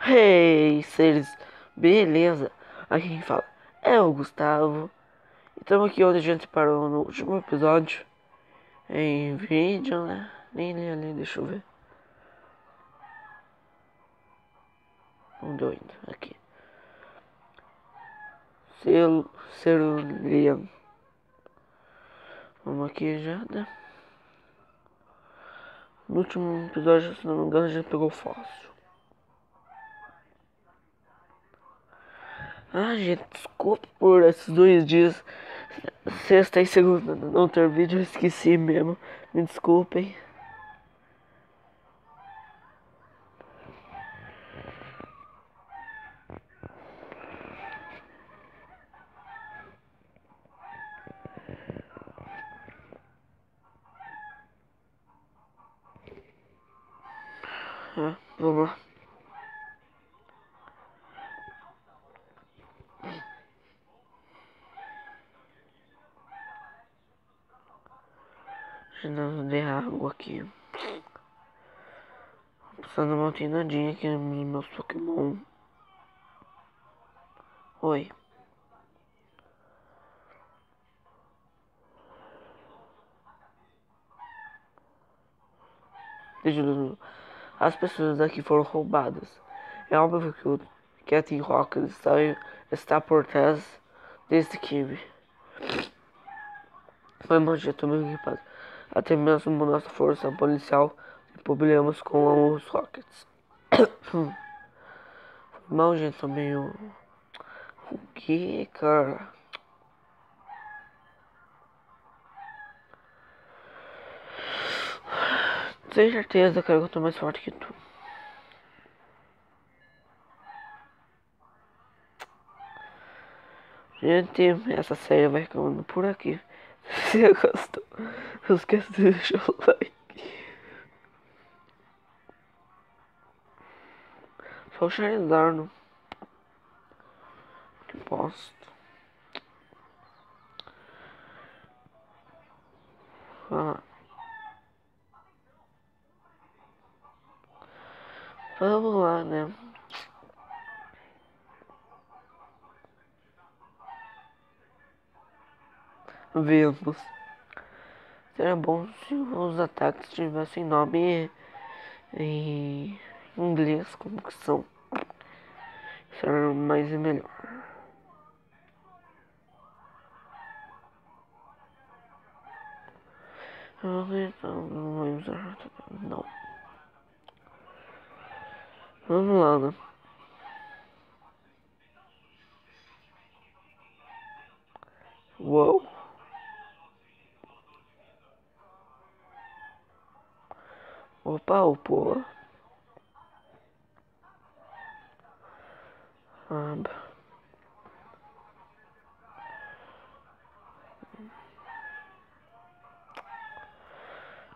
Hey, seres, beleza? Aqui quem fala é o Gustavo. E estamos aqui onde a gente parou no último episódio. Em vídeo, né? Nem li ali, deixa eu ver. Onde eu indo? Aqui. Cerulean. Vamos aqui já, né? No último episódio, se não me engano, a gente pegou fóssil. Ah, gente, desculpa por esses 2 dias. Sexta e segunda não ter vídeo, eu esqueci mesmo. Me desculpem. Vamos lá. Precisando de água aqui. Precisando de uma treinadinha aqui nos meus Pokémon. Oi. As pessoas daqui foram roubadas. É óbvio que o Cat Rocket está por trás desse crime. Foi um dia também equipado. Até mesmo nossa força policial tem problemas com os Rockets. Foi mal, gente, também o que, cara? Sem certeza, cara, que eu tô mais forte que tu. Gente, essa série vai ficando por aqui. Se você gostou, não esqueça de deixar o like. Só o Charizard que posto. Ah, vamos lá, né? Vemos. Seria bom se os ataques tivessem nome em inglês, como que são. Seria mais e melhor. Não vou usar. Não. Vamos lá, né? Uou. Opa, opô.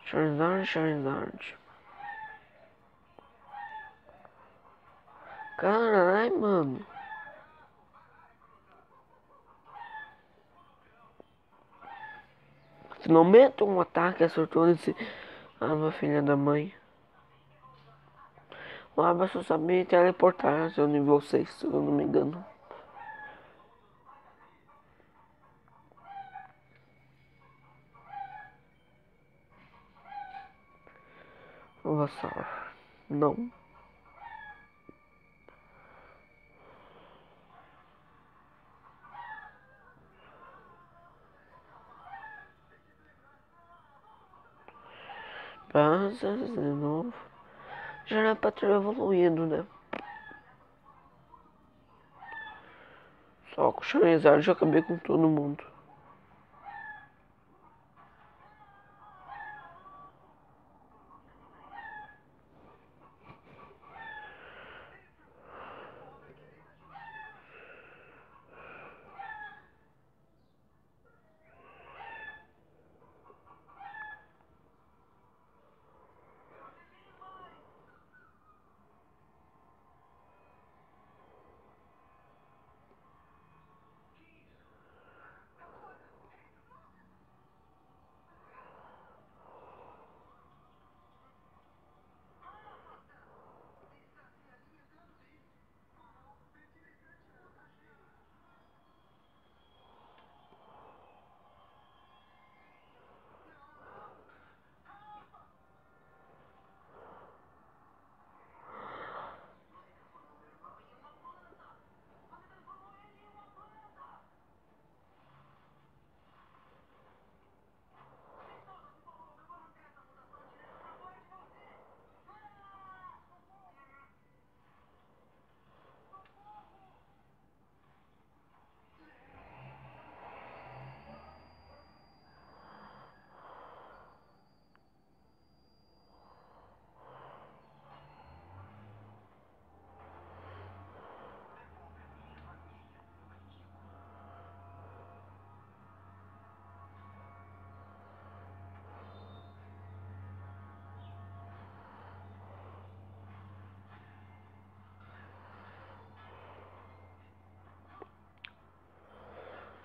Charizard. Carai, mano. Finalmente um ataque acertou nesse. Ah, minha filha da mãe. O Abra só sabia teleportar seu nível 6, se eu não me engano. Vassar. Não. Passa de novo. Já era pra ter evoluído, né? Só com o Charizard já acabei com todo mundo.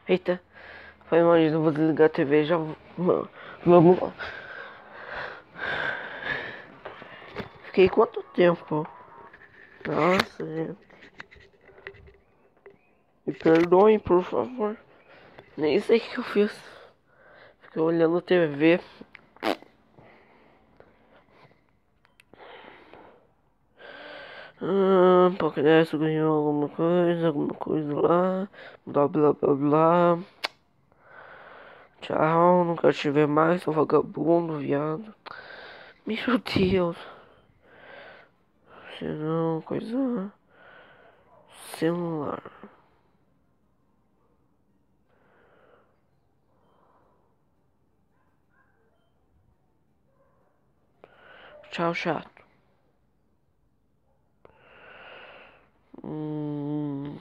Eita, foi mal, gente, não vou desligar a TV, já vamos lá. Fiquei quanto tempo? Nossa, gente. Me perdoem, por favor. Nem sei o que eu fiz. Fiquei olhando a TV. Pokédex ganhou alguma coisa lá. Blá blá blá blá. Tchau, não quero te ver mais, seu vagabundo, viado. Meu Deus. Se não, coisa. Celular. Tchau, chato. Hum.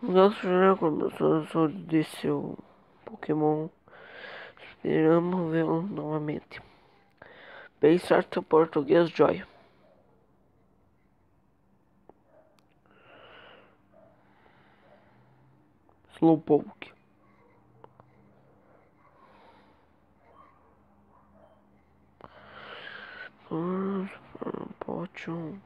O nosso jornal começou de seu Pokémon. Esperamos vê-lo novamente. Bem certo, português, Joy. Slowpoke. Potion.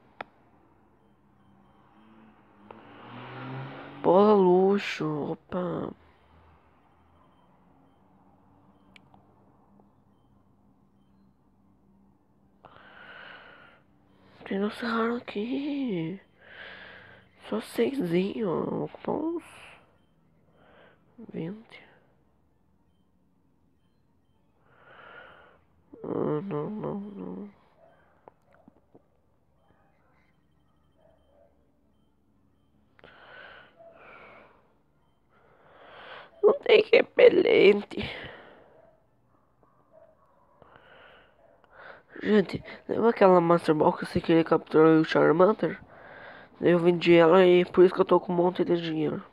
Bola luxo. Opa. Tem nosso raro aqui. Só 6zinho. Vou ocupar uns 20. Não, não, não. Não tem repelente. Gente, lembra aquela Master Ball que você queria capturar o Charmander? Eu vendi ela e por isso que eu tô com um monte de dinheiro.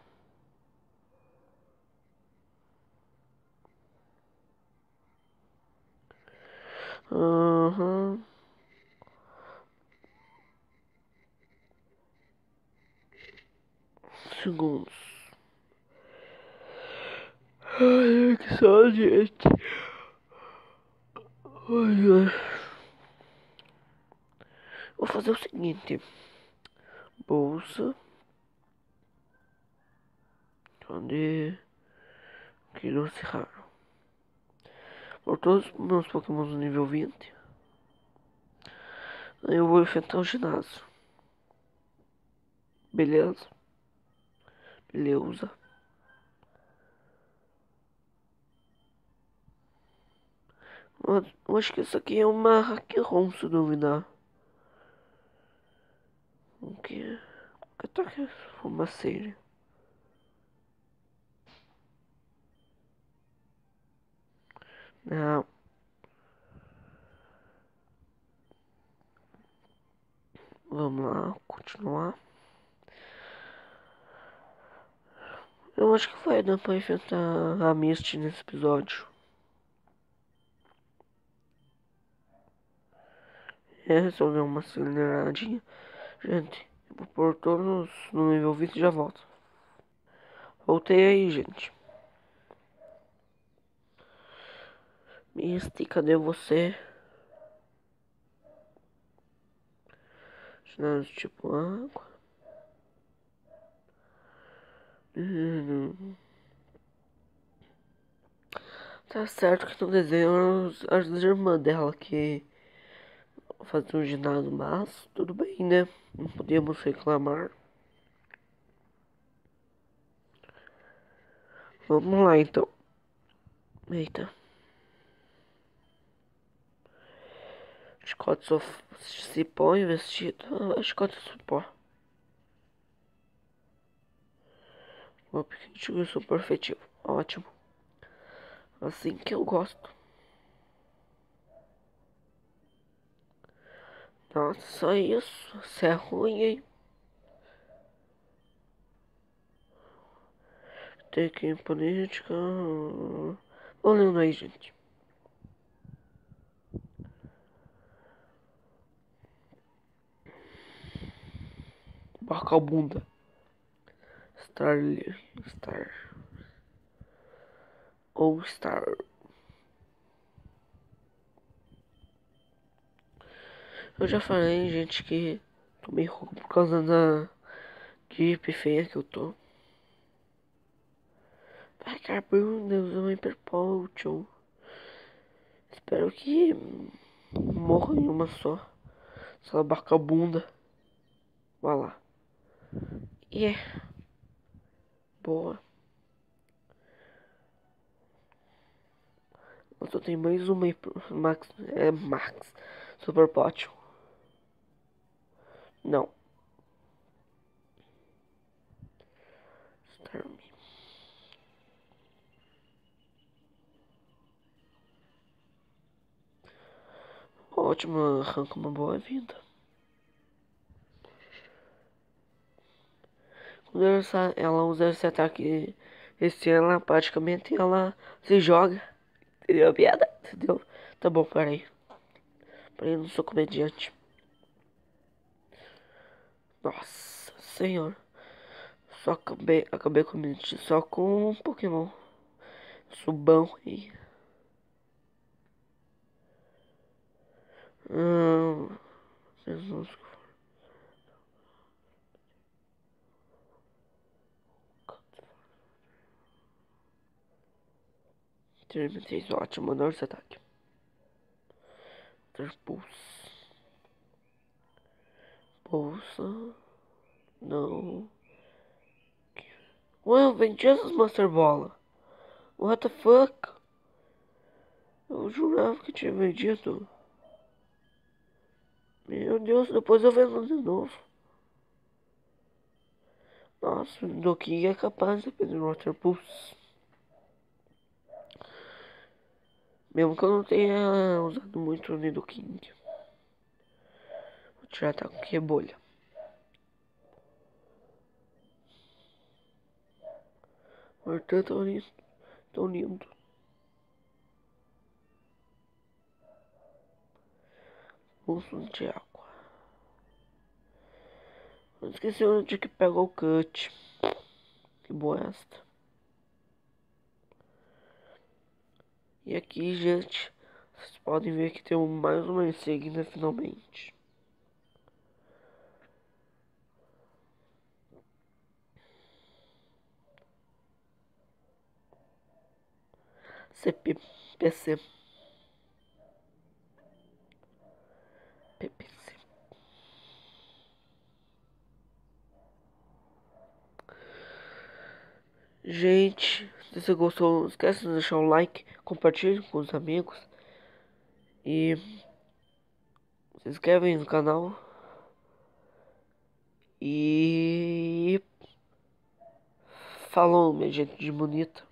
Aham. Segundos. Ai, que só, gente. Ai, ai. Vou fazer o seguinte. Bolsa. Cadê? Que doce raro. Por todos os meus Pokémon no nível 20. Aí eu vou enfrentar o ginásio. Beleza? Beleza. Eu acho que isso aqui é uma Hack-ROM, se duvidar. O que? Que ataque é uma série? Não. Vamos lá, continuar. Eu acho que vai dar pra enfrentar a Misty nesse episódio. É, resolver uma aceleradinha. Gente, eu vou pôr todos no nível 20 e já volto. Voltei aí, gente. Misty, cadê você? Ginásio tipo água. Tá certo que no desenho as irmãs dela que faziam um ginásio, mas tudo bem, né? Não podíamos reclamar. Vamos lá então. Eita. Chicote cipó investido. Chicote cipó. O objetivo super efetivo. Ótimo. Assim que eu gosto. Nossa, só isso. Isso é ruim, hein? Tem que em política. Vou lendo aí, gente. Bacabunda. Star. Ou Star. Eu já falei, gente, que tô meio rouco por causa da gripe feia que eu tô. Vagabunda, usou um Hyperpotion. Espero que morra em uma só. Essa vagabunda. Vai lá. E é. Boa. Eu só tenho mais uma Max. É Max. Super Potion. Não. Starmie. Ótimo, arranca uma boa vida. Quando ela usa esse ataque esse ano, ela praticamente ela se joga. Entendeu a piada? Entendeu? Tá bom, peraí. Peraí, eu não sou comediante. Nossa senhora. Só acabei com só com um Pokémon. Subão aí. Jesus. Terminei ótimo, mandou esse ataque. Pulse. Bolsa. Não. Ué, eu vendi essas Master Bola. What the fuck? Eu jurava que tinha vendido. Meu Deus, depois eu vendo de novo. Nossa, o Doki é capaz de pedir Water Pulse. Mesmo que eu não tenha usado muito o Nidoking. Vou tirar tá com rebolha. Portanto, tão lindo. Tão lindo. Bolso de água. Eu esqueci onde que pega o cut. Que boa é esta. E aqui, gente, vocês podem ver que tem mais uma insígnia finalmente. PC. PPC. Gente, se você gostou, não esquece de deixar o like, compartilhe com os amigos e se inscreve no canal e falou, minha gente de bonita.